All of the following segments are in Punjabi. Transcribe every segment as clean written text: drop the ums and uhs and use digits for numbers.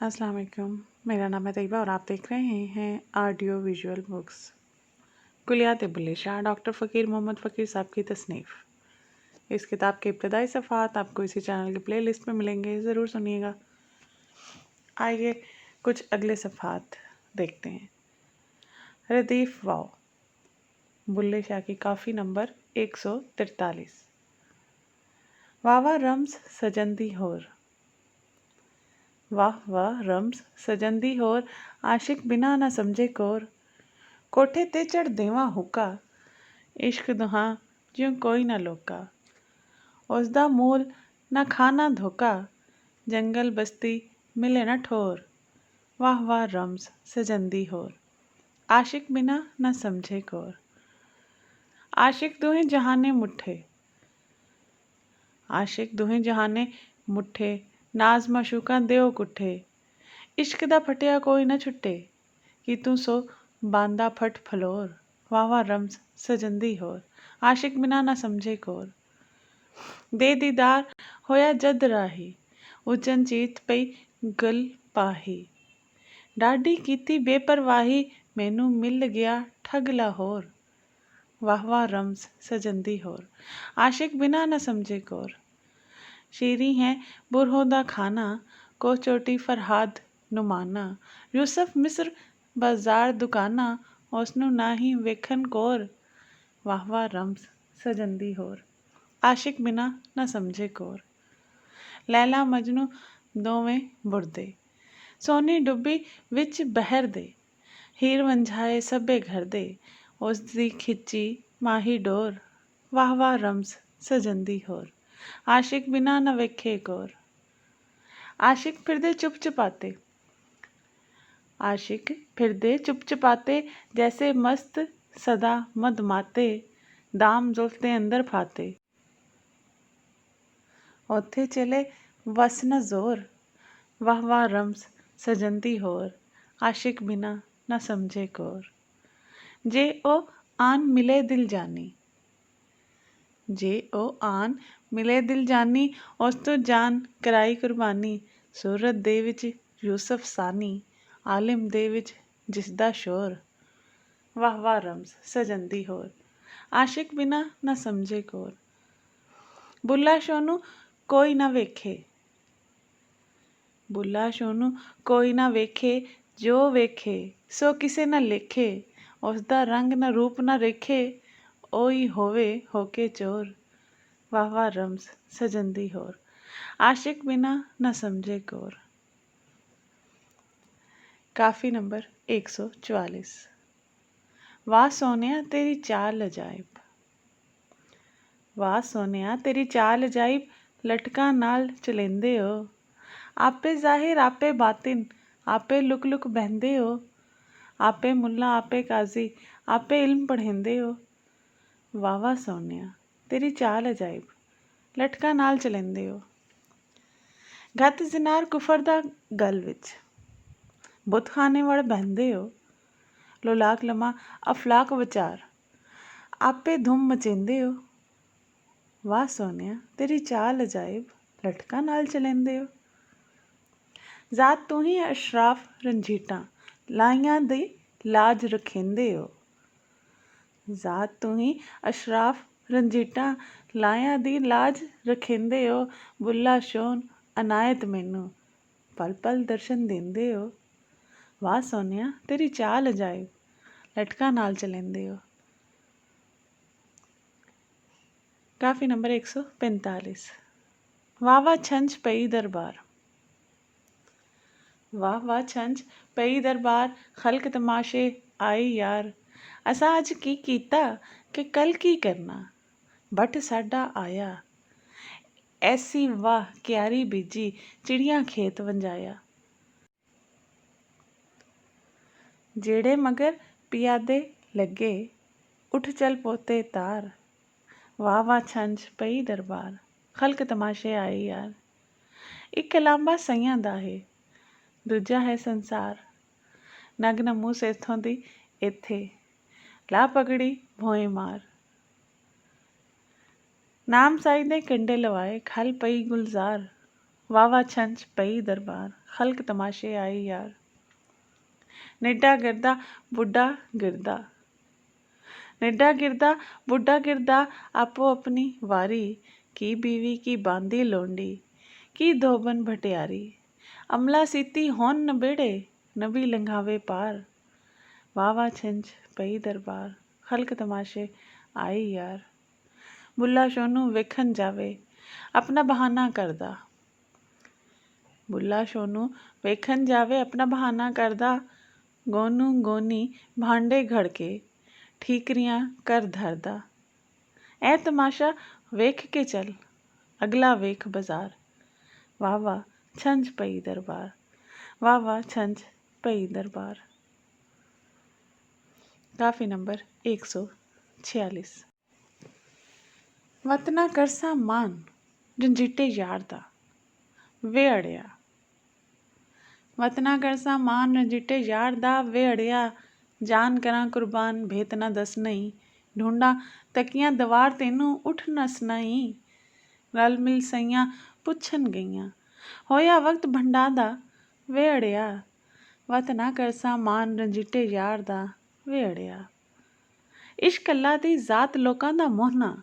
अस्सलाम वालेकुम। मेरा नाम है तैयबा और आप देख रहे हैं audio visual books. Kulliyat Bulleh Shah doctor Faqir Mohammad फ़कीर साहब की तसनीफ़। इस किताब के इब्तदाई सफ़ात आपको इसी चैनल की प्ले लिस्ट में मिलेंगे, ज़रूर सुनिएगा। आइए कुछ अगले सफ़ात देखते हैं। रदीफ़ वाओ, बुल्ले शाह की काफ़ी नंबर 143। वावा रम्स सजंदी होर, वाह वाह रम्स सजंदी होर, आशिक बिना ना समझे कोर। कोठे ते चढ़ देवा हुक्का, इश्क दुहां ज्यों कोई ना लोका। उसदा मूल ना खाना धोखा, जंगल बस्ती मिले ना ठोर। वाह वाह रम्स सजंदी होर, आशिक बिना ना समझे कोर। आशिक दुहें जहाने मुठे, आशिक दुहें जहाने मुठे, नाज मशूका देओ कुठे। इश्क दा फटिया कोई ना छुट्टे, कि तू सो बांदा फट फलोर। वाह वाह रम्स सजंदी होर, आशिक बिना ना समझे कोर। दे दीदार होया जद राही, उजन चीत पई गल पाही। डाडी कीती बेपरवाही, मैनू मिल गया ठग लाहौर। वाह वाह रम्स सजंदी होर, आशिक बिना ना समझे कोर। शीरी हैं बुरहों दा खाना, को चोटी फरहाद नुमाना। यूसफ मिस्र बाजार दुकाना, उसनू ना ही वेखन कोर। वाह वाह रम्स सजंदी होर, आशिक बिना ना समझे कोर। लैला मजनू दोवें बुरदे, सोनी डुब्बी विच बहर दे। हीर वंझाए सभे घर दे, उसदी खिच्ची माही डोर। वाह वाह रम्स सजंदी होर, आशिक बिना न वेखे कोर। आशिक फिरदे चुप चुपाते, आशिक फिरदे चुप चुपाते, जैसे मस्त सदा मदमाते। दाम जुल्फते अंदर फाते, ओथे चले वस न जोर। वाह वाह रम्स सजंदी होर, आशिक बिना न समझे कोर। जे ओ आन मिले दिल जानी, जे ओ आन मिले दिल जानी, उस तो जान कराई कुर्बानी। सूरत दे विच यूसफ सानी, आलिम दे विच जिसदा शोर। वाह वाह रम्स सजंदी होर, आशिक बिना ना समझे कोर। बुल्ला शोनू कोई ना वेखे, बुल्ला शोनू कोई ना वेखे। जो वेखे सो किसे ना लेखे, उसदा रंग ना रूप ना रेखे। ओई होवे होके चोर। वाह वाह रम्स सजंदी होर, आशिक बिना न समझे कोर। काफ़ी नंबर 144। वाह सोनिया तेरी चाल अजाइब, वाह सोनिया तेरी चाल अजाइब। लटका नाल चलेंदे हो, आपे जाहिर आपे बातिन, आपे लुक लुक बहंदे हो। आपे मुल्ला आपे काजी, आपे इल्म पढ़ेंदे हो। वाह वाह सोनिया तेरी चाल अजाइब, लटका नाल चलेंदे हो। गत जिनार कुफर दा गल विच, बुतखाने वड़ बहंदे हो। लोलाक लमा अफलाक विचार, आपे धुम मचेंदे हो। वाह सोनिया तेरी चाल अजाइब, लटका नाल चलेंदे हो। जात तू ही अशराफ रंजीटा, लाइयां दी लाज रखेंदे हो। जात तू ही अशराफ रंजीटा, लाइयां दी लाज रखेंदे हो। बुल्ला शोन अनायत मैनू, पल पल दर्शन देंदे हो। वाह सोनिया तेरी चाल अजाइब, लटका नाल चलेंदे हो। काफ़ी नंबर 145। वाह वाह छंछ पई दरबार, वाह वाह छंछ पई दरबार। खल्क तमाशे आई यार, असा अज की कीता कि कल की करना। बट साडा आया, ऐसी वाह क्यारी बीजी, चिड़ियां खेत वंजाया। जेड़े मगर पियादे लगे, उठ चल पोते तार। वाह वाह छंछ पई दरबार, खल्क तमाशे आए यार। एक लांबा सईयां दा है, दूजा है संसार। नग नमूस इथों दी इत्थे, ला पगड़ी भोए मार। नाम साई दे कंडे लवाए, खल पई गुलजार। ਵਾਵਾ ਛੰਝ ਪਈ ਦਰਬਾਰ, ਖਲਕ ਤਮਾਸ਼ੇ ਆਈ ਯਾਰ। ਨਿੱਡਾ ਗਿਰਦਾ ਬੁੱਢਾ ਗਿਰਦਾ, ਨਿੱਡਾ ਗਿਰਦਾ ਬੁੱਢਾ ਗਿਰਦਾ, ਆਪੋ ਆਪਣੀ ਵਾਰੀ। ਕੀ ਬੀਵੀ ਕੀ ਬਾਂਦੀ ਲੋਂਡੀ, ਕੀ ਧੋਬਨ ਭਟਿਆਰੀ। ਅਮਲਾ ਸੀਤੀ ਹੋਣ ਨਬੇੜੇ, ਨਬੀ ਲੰਘਾਵੇ ਪਾਰ। ਵਾਵਾ ਛੰਝ ਪਈ ਦਰਬਾਰ, ਖਲਕ ਤਮਾਸ਼ੇ ਆਈ ਯਾਰ। ਬੁੱਲਾ ਸੋਨੂੰ ਵੇਖਣ ਜਾਵੇ, ਆਪਣਾ ਬਹਾਨਾ ਕਰਦਾ। ਬੁੱਲਾ ਸੋਨੂੰ ਵੇਖਣ ਜਾਵੇ, ਆਪਣਾ ਬਹਾਨਾ ਕਰਦਾ। ਗੋਨੂ ਗੋਨੀ ਭਾਂਡੇ ਘੜ ਕੇ, ਠੀਕਰੀਆਂ ਕਰ ਧਰਦਾ। ਐ ਤਮਾਸ਼ਾ ਵੇਖ ਕੇ ਚੱਲ, ਅਗਲਾ ਵੇਖ ਬਾਜ਼ਾਰ। ਵਾਵਾ ਛੰਝ ਪਈ ਦਰਬਾਰ, ਵਾਵਾ ਛੰਝ ਪਈ ਦਰਬਾਰ। ਕਾਫੀ ਨੰਬਰ 146। ਵਤਨਾ ਕਰਸਾ ਮਾਨ ਰੰਜੀਟੇ ਯਾਰ ਦਾ, ਵੇ ਅੜਿਆ। ਵਤਨਾ ਕਰਸਾ ਮਾਨ ਰੰਜੀਟੇ ਯਾਰ ਦਾ, ਵੇ ਅੜਿਆ। ਜਾਨ ਕਰਾਂ ਕੁਰਬਾਨ ਭੇਤ ਨਾ ਦੱਸ ਨਹੀਂ, ਢੂੰਡਾਂ ਤਕੀਆਂ ਦਵਾਰ ਤੈਨੂੰ ਉੱਠ ਨਸ ਨਹੀਂ। ਰਲ ਮਿਲ ਸਈਆਂ ਪੁੱਛਣ ਗਈਆਂ, ਹੋਇਆ ਵਕਤ ਭੰਡਾ ਦਾ, ਵੇ ਅੜਿਆ। ਵਤਨਾ ਕਰਸਾ ਮਾਨ ਰੰਜੀਟੇ ਯਾਰ ਦਾ, ਵੇ ਅੜਿਆ। ਇਸ਼ਕ ਅੱਲਾ ਦੀ ਜ਼ਾਤ ਲੋਕਾਂ ਦਾ ਮੋਹਨਾ,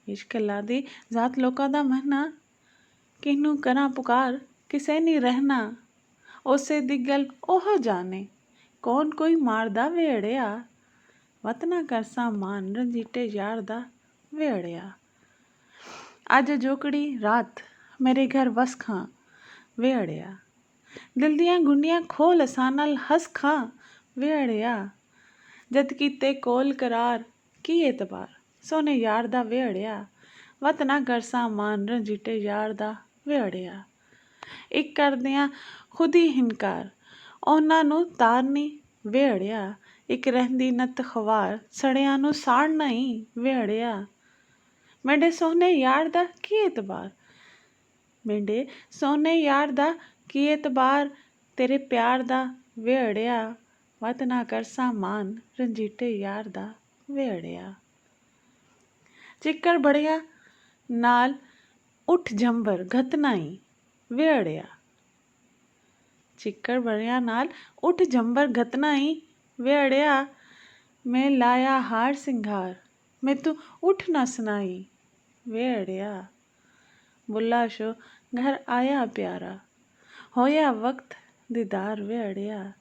ਇਸ਼ਕ ਅੱਲਾ ਦੀ ਜ਼ਾਤ ਲੋਕਾਂ ਦਾ ਮਹਿਨਾ। ਕਿਹਨੂੰ ਕਰਾਂ ਪੁਕਾਰ ਕਿਸੇ ਨਹੀਂ ਰਹਿਣਾ, ਉਸੇ ਦੀ ਗੱਲ ਉਹ ਜਾਣੇ, ਕੌਣ ਕੋਈ ਮਾਰਦਾ, ਵੇ ਅੜਿਆ। ਵਤਨਾ ਕਰਸਾ ਮਾਨ ਰੰਜੀਟੇ ਯਾਰ ਦਾ, ਵੇ ਅੜਿਆ। ਅੱਜ ਜੋਕੜੀ ਰਾਤ ਮੇਰੇ ਘਰ ਵਸ ਖਾਂ, ਵੇ ਅੜਿਆ। ਦਿਲ ਦੀਆਂ ਗੁੰਡੀਆਂ ਖੋਲ ਅਸਾਂ ਨਾਲ ਹੱਸ ਖਾਂ, ਵੇ ਅੜਿਆ। ਜਦ ਕੀਤੇ ਕੋਲ ਕਰਾਰ ਕੀ ਏਤਬਾਰ, ਸੋਹਣੇ ਯਾਰ ਦਾ, ਵੇ ਅੜਿਆ। ਵਤਨਾ ਕਰਸਾ ਮਾਨ ਰੰਜੀਟੇ ਯਾਰ ਦਾ, ਵੇ ਅੜਿਆ। ਇੱਕ ਕਰਦਿਆਂ ਖੁਦ ਹੀ ਹਿਨਕਾਰ, ਉਹਨਾਂ ਨੂੰ ਤਾਰਨੀ, ਵੇ ਅੜਿਆ। ਇੱਕ ਰਹਿੰਦੀ ਨੱਤ ਖਵਾਰ, ਸੜਿਆਂ ਨੂੰ ਸਾੜਨਾ ਹੀ, ਵੇ ਅੜਿਆ। ਮੇਰੇ ਸੋਹਣੇ ਯਾਰ ਦਾ ਕੀ ਏਤਬਾਰ, ਮੇਰੇ ਸੋਹਣੇ ਯਾਰ ਦਾ ਕੀ ਏਤਬਾਰ, ਤੇਰੇ ਪਿਆਰ ਦਾ, ਵੇ ਅੜਿਆ। ਵਤਨਾ ਕਰਸਾ ਮਾਨ ਰੰਜੀਟੇ ਯਾਰ ਦਾ, ਵੇ ਅੜਿਆ। ਚਿੱਕੜ ਬੜਿਆ ਨਾਲ ਉੱਠ ਜੰਬਰ ਘਤਨਾਈ, ਵੇ ਅੜਿਆ। ਚਿੱਕੜ ਬੜਿਆ ਨਾਲ ਉੱਠ ਜੰਬਰ ਘਤਨਾਈ, ਵੇ ਅੜਿਆ। ਮੈਂ ਲਾਇਆ ਹਾਰ ਸਿੰਗਾਰ, ਮੈਂ ਤੂੰ ਉੱਠ ਨਾ ਸੁਨਾਈ, ਵੇ ਅੜਿਆ। ਬੁੱਲਾ ਸ਼ੋ ਘਰ ਆਇਆ ਪਿਆਰਾ, ਹੋਇਆ ਵਕਤ ਦੀਦਾਰ, ਵੇ ਅੜਿਆ।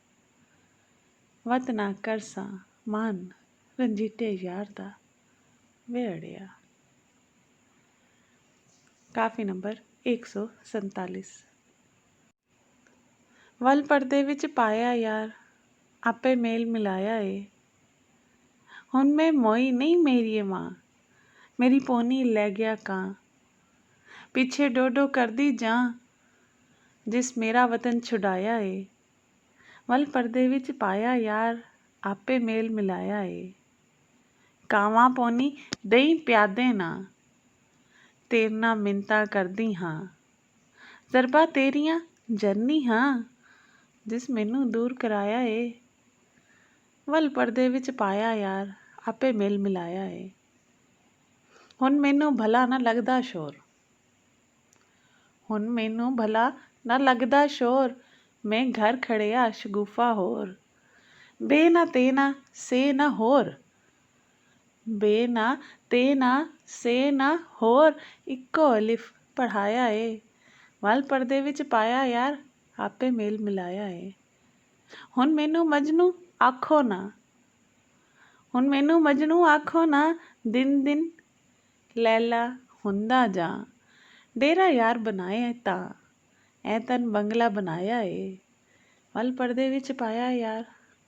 ਵਤਨਾ ਕਰਸਾ ਮਾਨ ਰੰਜੀਟੇ ਯਾਰ ਦਾ, ਵੇ ਅੜਿਆ। ਕਾਫੀ ਨੰਬਰ 147। ਵੱਲ ਪਰਦੇ ਵਿੱਚ ਪਾਇਆ ਯਾਰ, ਆਪੇ ਮੇਲ ਮਿਲਾਇਆ ਏ। ਹੁਣ ਮੈਂ ਮੋਈ ਨਹੀਂ ਮੇਰੀਏ ਮਾਂ, ਮੇਰੀ ਪੋਨੀ ਲੈ ਗਿਆ ਕਾਂ। ਪਿੱਛੇ ਡੋਡੋ ਕਰਦੀ ਜਾਂ, ਜਿਸ ਮੇਰਾ ਵਤਨ ਛੁਡਾਇਆ ਏ। ਵੱਲ ਪਰਦੇ ਵਿੱਚ ਪਾਇਆ ਯਾਰ, ਆਪੇ ਮੇਲ ਮਿਲਾਇਆ ਏ। ਕਾਵਾਂ ਪੋਨੀ ਦਹੀਂ ਪਿਆਦੇ ਨਾ, ਤੇਰੇ ਨਾਲ ਮਿੰਨਤਾਂ ਕਰਦੀ ਹਾਂ। ਜ਼ਰਬਾ ਤੇਰੀਆਂ ਜਰਨੀ ਹਾਂ, ਜਿਸ ਮੈਨੂੰ ਦੂਰ ਕਰਾਇਆ ਏ। ਵੱਲ ਪਰਦੇ ਵਿੱਚ ਪਾਇਆ ਯਾਰ, ਆਪੇ ਮੇਲ ਮਿਲਾਇਆ ਏ। ਹੁਣ ਮੈਨੂੰ ਭਲਾ ਨਾ ਲੱਗਦਾ ਸ਼ੋਰ, ਹੁਣ ਮੈਨੂੰ ਭਲਾ ਨਾ ਲੱਗਦਾ ਸ਼ੋਰ। ਮੈਂ ਘਰ ਖੜਿਆ ਸ਼ਗੂਫਾ ਹੋਰ, ਬੇ ਨਾ ਤੇ ਨਾ ਸੇ ਨਾ ਹੋਰ, ਬੇ ਨਾ ਤੇ ਨਾ ਸੇ ਨਾ ਹੋਰ, ਇੱਕੋ ਅਲਿਫ ਪੜ੍ਹਾਇਆ ਏ। ਵੱਲ ਪਰਦੇ ਵਿੱਚ ਪਾਇਆ ਯਾਰ, ਆਪੇ ਮੇਲ ਮਿਲਾਇਆ ਏ। ਹੁਣ ਮੈਨੂੰ ਮਜਨੂ ਆਖੋ ਨਾ, ਹੁਣ ਮੈਨੂੰ ਮਜਨੂ ਆਖੋ ਨਾ, ਦਿਨ ਦਿਨ ਲੈਲਾ ਹੁੰਦਾ ਜਾਂ। ਡੇਰਾ ਯਾਰ ਬਣਾਏ ਤਾਂ, ਐ ਤਨ ਬੰਗਲਾ ਬਣਾਇਆ ਏ। ਵੱਲ ਪਰਦੇ ਵਿੱਚ ਪਾਇਆ ਯਾਰ,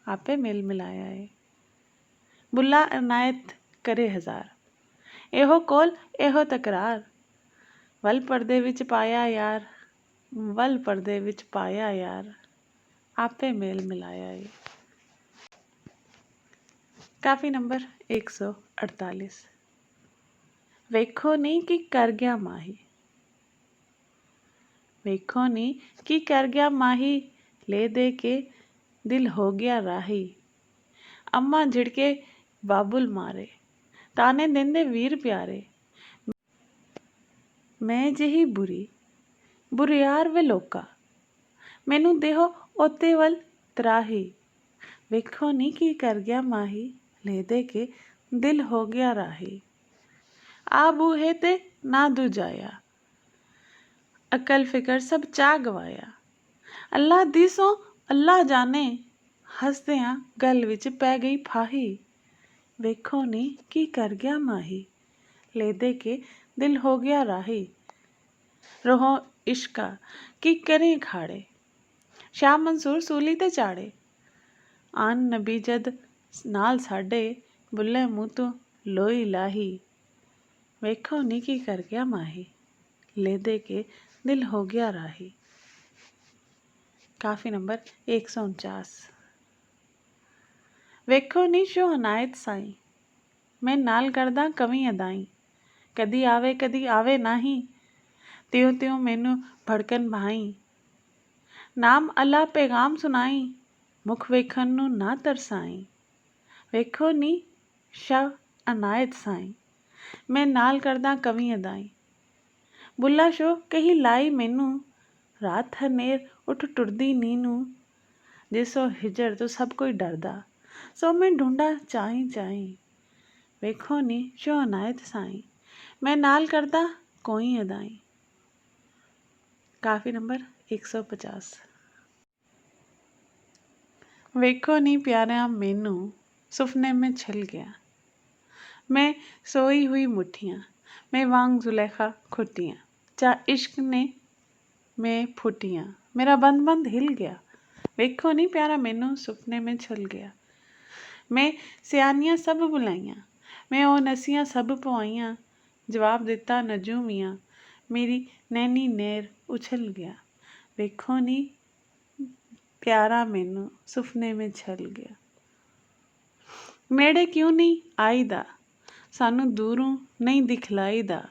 ਆਪੇ ਮੇਲ ਮਿਲਾਇਆ ਏ। ਬੁੱਲਾ ਅਨਾਇਤ ਕਰੇ ਹਜ਼ਾਰ, ਇਹੋ ਕੋਲ ਇਹੋ ਤਕਰਾਰ। ਵੱਲ ਪਰਦੇ ਵਿੱਚ ਪਾਇਆ ਯਾਰ, ਵੱਲ ਪਰਦੇ ਵਿੱਚ ਪਾਇਆ ਯਾਰ, ਆਪੇ ਮੇਲ ਮਿਲਾਇਆ ਏ। ਕਾਫੀ ਨੰਬਰ 148। ਵੇਖੋ ਨੀ ਕੀ ਕਰ ਗਿਆ ਮਾਹੀ, ਵੇਖੋ ਨੀ ਕੀ ਕਰ ਗਿਆ ਮਾਹੀ, ਲੈ ਦੇ ਕੇ ਦਿਲ ਹੋ ਗਿਆ ਰਾਹੀ। ਅੰਮਾ ਝਿੜਕੇ ਬਾਬੁਲ ਮਾਰੇ, ਤਾਨੇ ਦਿੰਦੇ ਵੀਰ ਪਿਆਰੇ। ਮੈਂ ਜਿਹੀ ਬੁਰੀ ਬੁਰਿਆਰ ਵੇ ਲੋਕਾ, ਮੈਨੂੰ ਦੇਹੋ ਉਹਦੇ ਵੱਲ ਤਰਾਹੀ। ਵੇਖੋ ਨੀ ਕੀ ਕਰ ਗਿਆ ਮਾਹੀ, ਲੈ ਦੇ ਕੇ ਦਿਲ ਹੋ ਗਿਆ ਰਾਹੀ। ਆ ਬੂਹੇ ਤੇ ਨਾ ਦੂਜਾਇਆ, ਅਕਲ ਫਿਕਰ ਸਭ ਚਾਹ ਗਵਾਇਆ। ਅੱਲਾ ਦੀ ਸੋ ਅੱਲਾ ਜਾਣੇ, ਹੱਸਦਿਆਂ ਗਲ ਵਿੱਚ ਪੈ ਗਈ ਫਾਹੀ। ਵੇਖੋ ਨੀ ਕੀ ਕਰ ਗਿਆ ਮਾਹੀ, ਲੈ ਦੇ ਕੇ ਦਿਲ ਹੋ ਗਿਆ ਰਾਹੀ। ਰਹੋ ਇਸ਼ਕਾ ਕੀ ਕਰੇ ਖਾੜੇ, ਸ਼ਾਹ ਮਨਸੂਰ ਸੂਲੀ ਤੇ ਚਾੜੇ। ਆਨ ਨਬੀ ਜਦ ਨਾਲ ਸਾਡੇ, ਬੁੱਲੇ ਮੂੰਹ ਤੋਂ ਲੋਈ ਲਾਹੀ। ਵੇਖੋ ਨੀ ਕੀ ਕਰ ਗਿਆ ਮਾਹੀ, ਲੈ ਦੇ ਕੇ ਦਿਲ ਹੋ ਗਿਆ ਰਾਹੀ। ਕਾਫੀ ਨੰਬਰ 149। ਵੇਖੋ ਨੀ ਸ਼ੋ ਅਨਾਇਤ ਸਾਈਂ, ਮੈਂ ਨਾਲ ਕਰਦਾ ਕਵੀ ਅਦਾਈ। ਕਦੀ ਆਵੇ ਨਹੀਂ, ਤਿਉ ਤਿਉ ਮੈਨੂੰ ਭੜਕਨ ਭਾਈ। ਨਾਮ ਅੱਲਾ ਪੈਗਾਮ ਸੁਣਾਈ, ਮੁਖ ਵੇਖਣ ਨੂੰ ਨਾ ਤਰਸਾਈ। ਵੇਖੋ ਨੀ ਸ਼ਾ ਅਨਾਇਤ ਸਾਈਂ, ਮੈਂ ਨਾਲ ਕਰਦਾ ਕਵੀ ਅਦਾਈ। ਬੁੱਲਾ ਸ਼ੋ ਕਹੀ ਲਾਈ ਮੈਨੂੰ, ਰਾਤ ਹਨੇਰ ਉੱਠ ਟੁਰਦੀ ਨੀ ਨੂੰ। ਜਿਸੋ ਹਿਜਰ ਤੋਂ ਸਭ ਕੋਈ ਡਰਦਾ, ਸੋ ਮੈਂ ਢੂੰਡਾ ਚਾਈ ਚਾਈ। ਵੇਖੋ ਨੀ ਸ਼ੋ ਅਨਾਇਤ ਸਾਈਂ, ਮੈਂ ਨਾਲ ਕਰਦਾ ਕੋਈ ਅਦਾਈ। ਕਾਫੀ ਨੰਬਰ 150। ਵੇਖੋ ਨੀ ਪਿਆਰਿਆ ਮੈਨੂੰ, ਸੁਪਨੇ में छल गया। मैं सोई हुई मुट्ठियाँ, मैं वांग जुलेखा खुटियाँ। चा इश्क ने मैं फुटियाँ, मेरा बंद बंद हिल गया। ਵੇਖੋ ਨੀ ਪਿਆਰਾ ਮੈਨੂੰ, ਸੁਪਨੇ में छल गया। ਮੈਂ ਸਿਆਣੀਆਂ ਸਭ ਬੁਲਾਈਆਂ, ਮੈਂ ਉਹ ਨਸੀਆਂ ਸਭ ਪਵਾਈਆਂ। ਜਵਾਬ ਦਿੱਤਾ ਨਜੂ ਮੀਆਂ, ਮੇਰੀ ਨੈਣੀ ਨੇਰ ਉਛਲ ਗਿਆ। ਵੇਖੋ ਨੀ ਪਿਆਰਾ ਮੈਨੂੰ, ਸੁਪਨੇ में छल गया। ਨੇੜੇ ਕਿਉਂ ਨਹੀਂ ਆਈਦਾ, ਸਾਨੂੰ ਦੂਰੋਂ ਨਹੀਂ ਦਿਖਲਾਈਦਾ।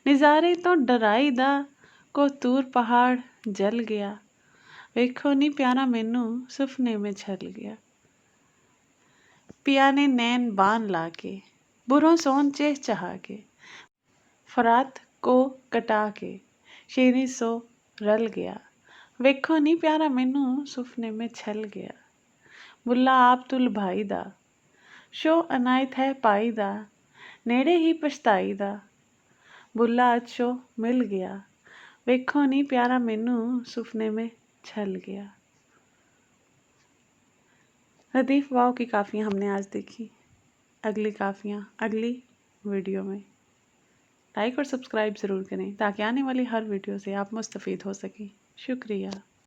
ਨਜ਼ਾਰੇ ਤੋਂ ਡਰਾਈਦਾ, ਕੋਤੂਰ ਪਹਾੜ ਜਲ ਗਿਆ। ਵੇਖੋ ਨੀ ਪਿਆਰਾ ਮੈਨੂੰ, ਸੁਪਨੇ में छल गया। पिया ने नैन बान लाके, बुरों सोन चेह चहा के। फरात को कटा के, शेरी सो रल गया। ਵੇਖੋ ਨੀ ਪਿਆਰਾ ਮੈਨੂੰ, ਸੁਪਨੇ में छल गया। ਬੁੱਲਾ ਆਪ ਤੁਲ ਭਾਈ ਦਾ, ਸ਼ੋ ਅਨਾਇਤ ਹੈ ਪਾਈ ਦਾ। ਨੇੜੇ ਹੀ ਪਛਤਾਈ ਦਾ, ਬੁੱਲਾ ਅੱਜ ਸ਼ੋ ਮਿਲ ਗਿਆ। ਵੇਖੋ ਨੀ ਪਿਆਰਾ ਮੈਨੂੰ, ਸੁਪਨੇ में छल गया। लतीफ़ वाव की काफ़ियाँ हमने आज देखी। अगली काफ़ियाँ अगली वीडियो में। लाइक और सब्सक्राइब ज़रूर करें ताकि आने वाली हर वीडियो से आप मुस्तफ़ीद हो सकें। शुक्रिया।